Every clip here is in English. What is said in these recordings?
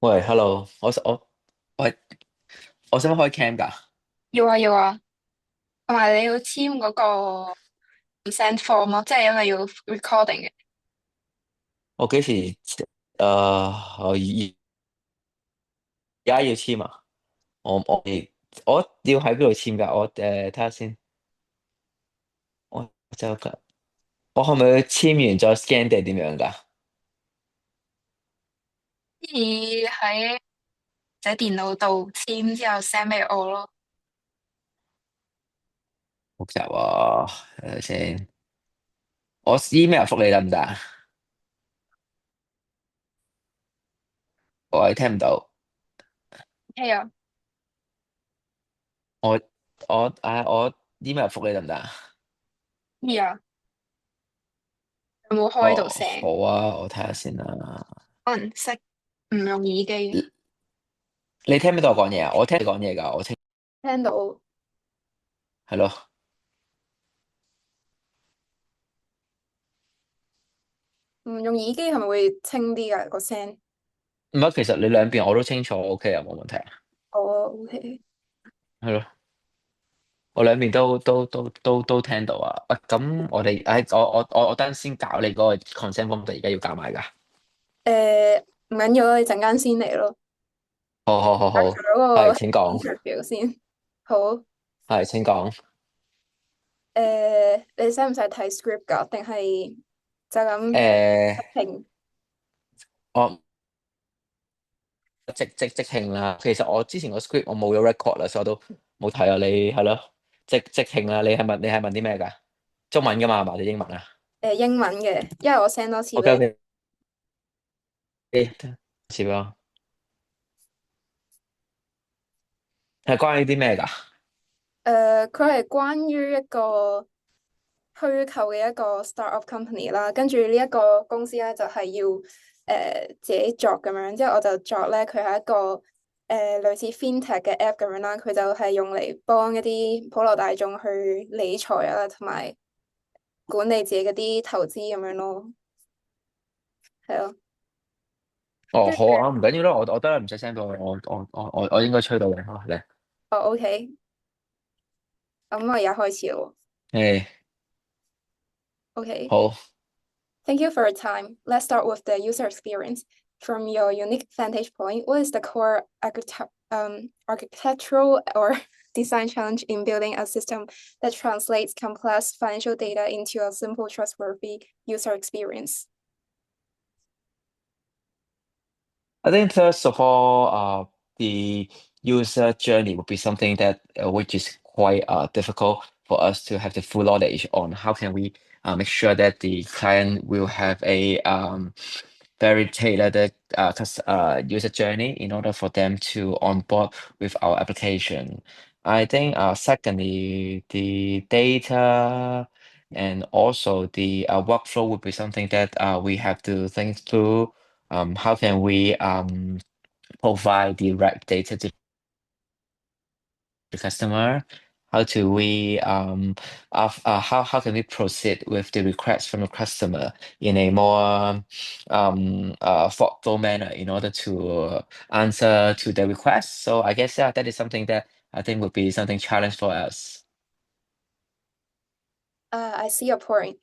喂，hello，我想開 cam 㗎，要啊要啊，同埋你要簽嗰個 consent form 咯，即係因為要 recording 嘅。我幾時我而家要簽啊？我要喺邊度簽㗎？我睇下先，我就我係咪簽完再 scan 定係點樣㗎？可以喺喺電腦度簽之後 send 俾我咯。複雜啊，睇下先，我 email 覆你得唔得啊？我聽唔到，係啊，我我 email 覆你得唔得啊？係啊，有冇開到哦，聲？好啊，我睇下先啦。可能識唔用耳機，你聽唔聽到我講嘢啊？我聽你講嘢㗎，我聽聽到唔係咯。用耳機係咪會清啲㗎個聲？唔係，其實你兩邊我都清楚，OK 啊，冇問題啊，好啊，OK。係咯。我兩邊都聽到啊！喂，咁我哋，我等陣先搞你嗰個 consent form，而家要搞埋噶。唔緊要啦，你陣間先嚟咯，好好好好，做咗個 係請講，interview 先。好，係請講。你使唔使睇 script 㗎？定係就咁誒、評？我即興啦。其實我之前個 script 我冇咗 record 啦，所以我都冇睇啊。你係咯，即興啦。你係問啲咩㗎？中文㗎嘛，係嘛？定英文啊英文嘅，因為我 send 多次？OK 俾 OK，試咯。係關於啲咩㗎？你。佢係關於一個虛構嘅一個 startup company 啦，跟住呢一個公司咧就係要自己作咁樣，之後我就作咧佢係一個類似 fintech 嘅 app 咁樣啦，佢就係用嚟幫一啲普羅大眾去理財啊，同埋管理自己嗰啲投資咁樣咯，係咯，哦，跟住好啊，唔緊要啦，我得啦，唔使 send 俾我應該吹到嘅，好嚟。哦 OK，咁我而家開始咯誒，，OK。好。Thank you for your time. Let's start with the user experience. From your unique vantage point, what is the core architectural or design challenge in building a system that translates complex financial data into a simple, trustworthy user experience? I think first of all, the user journey would be something that which is quite difficult for us to have the full knowledge on. How can we make sure that the client will have a very tailored user journey in order for them to onboard with our application. I think secondly, the data and also the workflow would be something that we have to think through. How can we provide the right data to the customer? How do we how can we proceed with the request from the customer in a more thoughtful manner in order to answer to the request? So I guess yeah, that is something that I think would be something challenge for us. I see your point.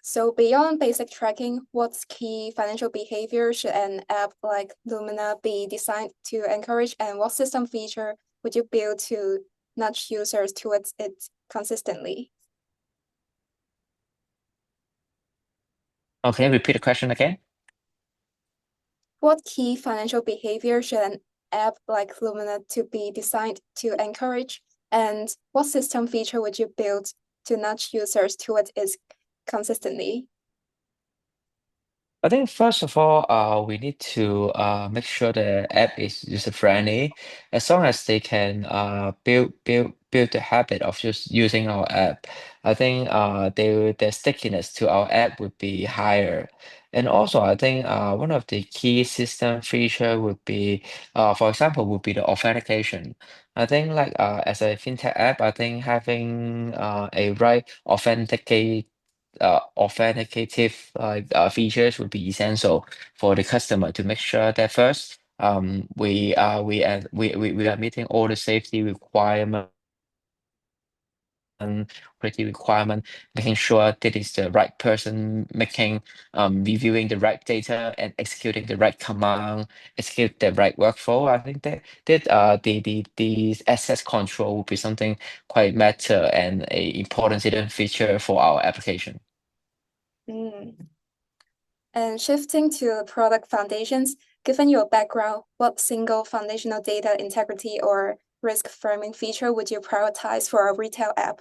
So beyond basic tracking, what key financial behavior should an app like Lumina be designed to encourage, and what system feature would you build to nudge users towards it consistently? Oh, can you repeat the question again? What key financial behavior should an app like Lumina to be designed to encourage, and what system feature would you build to nudge users towards it consistently? I think first of all, we need to make sure the app is user friendly. As long as they can build the habit of just using our app, I think their stickiness to our app would be higher. And also, I think one of the key system feature would be, for example, would be the authentication. I think like as a fintech app, I think having a right authenticative features would be essential for the customer to make sure that first we are meeting all the safety requirements, quality requirement, making sure that is the right person making, reviewing the right data and executing the right command, execute the right workflow. I think the access control will be something quite matter and a important hidden feature for our application. Mm. And shifting to product foundations, given your background, what single foundational data integrity or risk framing feature would you prioritize for a retail app?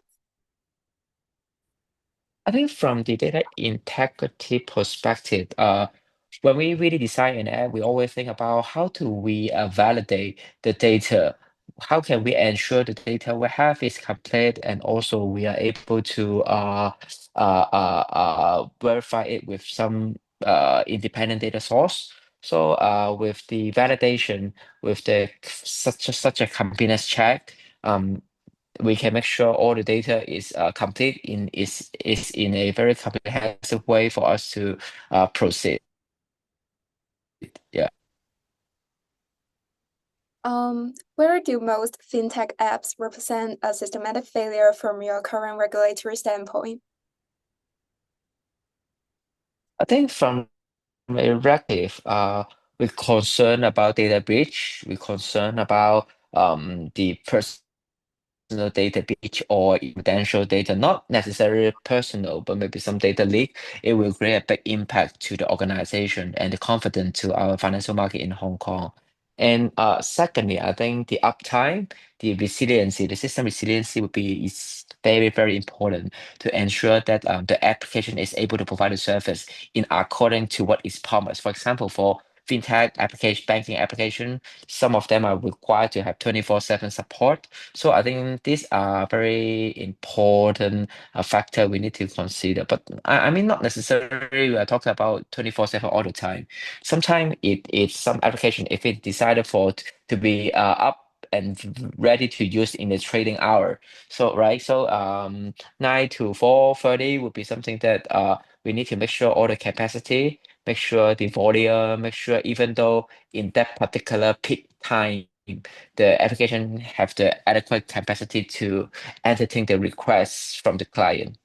I think from the data integrity perspective, when we really design an app, we always think about how do we validate the data? How can we ensure the data we have is complete and also we are able to verify it with some independent data source. So with the validation, with the such a completeness check, we can make sure all the data is complete is in a very comprehensive way for us to proceed. Yeah, Where do most fintech apps represent a systematic failure from your current regulatory standpoint? I think from a reactive, we're concerned about data breach. We're concerned about the personal data breach or confidential data, not necessarily personal, but maybe some data leak. It will create a big impact to the organization and the confidence to our financial market in Hong Kong. And secondly, I think the uptime, the resiliency, the system resiliency would be is very, very important to ensure that the application is able to provide a service in according to what is promised. For example, for fintech application, banking application, some of them are required to have 24/7 support. So I think these are very important factor we need to consider. But I mean, not necessarily we are talking about 24/7 all the time. Sometimes it's some application, if it decided for to be up and ready to use in the trading hour. So right, so 9 to 4:30 would be something that we need to make sure all the capacity, make sure the volume, make sure even though in that particular peak time the application have the adequate capacity to entertain the requests from the client.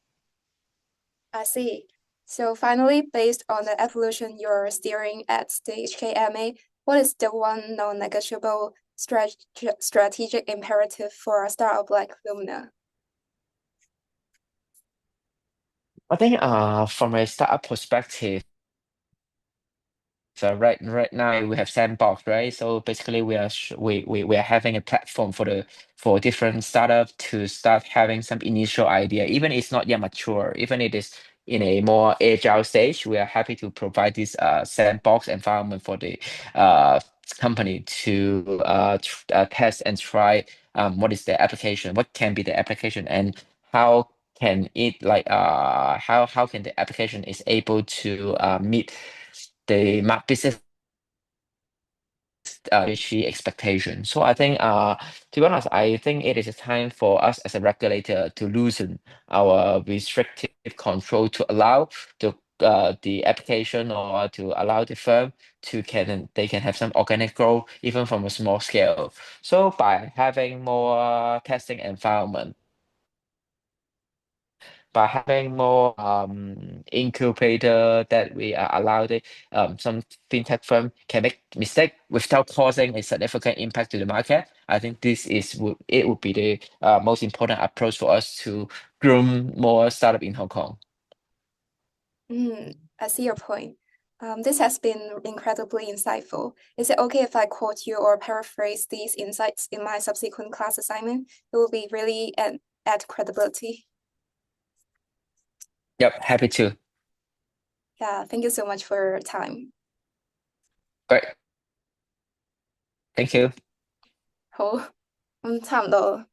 I see. So finally, based on the evolution you're steering at the HKMA, what is the one non-negotiable strategic imperative for a startup like Lumina? I think from a startup perspective, so right now we have sandbox, right? So basically we are having a platform for the for different startup to start having some initial idea. Even it's not yet mature, even it is in a more agile stage, we are happy to provide this sandbox environment for the uh company to test and try what is the application, what can be the application and how can it like how can the application is able to meet the business achieve expectation. So I think to be honest, I think it is a time for us as a regulator to loosen our restrictive control to allow the application or to allow the firm to can they can have some organic growth even from a small scale. So by having more testing environment, by having more incubator that we are allowed it, some fintech firm can make mistake without causing a significant impact to the market. I think this is it would be the most important approach for us to groom more startup in Hong Kong. I see your point. This has been incredibly insightful. Is it okay if I quote you or paraphrase these insights in my subsequent class assignment? It will be really add credibility. Yep, happy to. Yeah, thank you so much for your time. Great, thank you。好，差唔多。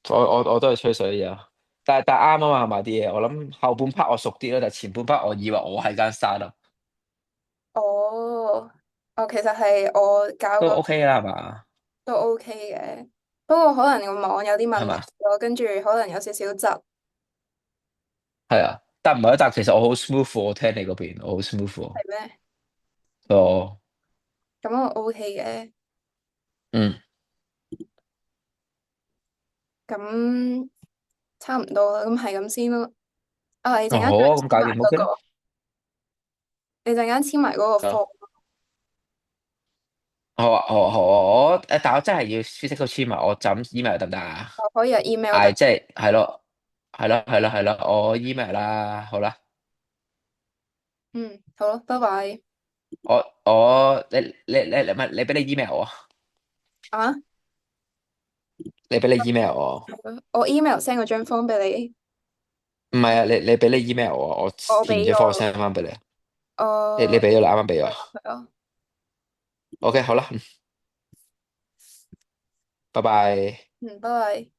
我都係吹水啊，但係啱啊嘛，係咪啲嘢？我諗後半 part 我熟啲咯，但係前半 part 我以為我係間 startup 哦，其實係我搞都 個 OK 啦，係嘛？都 OK 嘅，不過可能個網有啲問題係嘛？咯，跟住可能有少少窒，係啊，但唔係啊，但其實我好 smooth 喎我聽你嗰邊，我好 smooth 喎係咩？哦。咁我 OK 嘅。嗯，咁差唔多啦，咁係咁先咯。啊，你陣哦好間再啊，咁搞掂 簽埋嗰 OK 啦。個，你陣間簽埋嗰個 啊 form，好啊，好啊，好啊，但我真係要 physical 簽埋，我就咁 email 得唔得啊？我可以有 email 得。係即係係咯，係咯，係咯，係咯，我 email 啦，好啦，嗯，好咯，拜拜。你唔係你俾你 email 我，啊，你俾你 email 我，我 email send 嗰張 form 俾你，唔係啊，你俾你 email 我，我我填咗 form 俾咗，send 翻俾你，你我俾咗啦，啱啱俾咗係啊，，OK 好啦，拜拜。嗯，拜拜。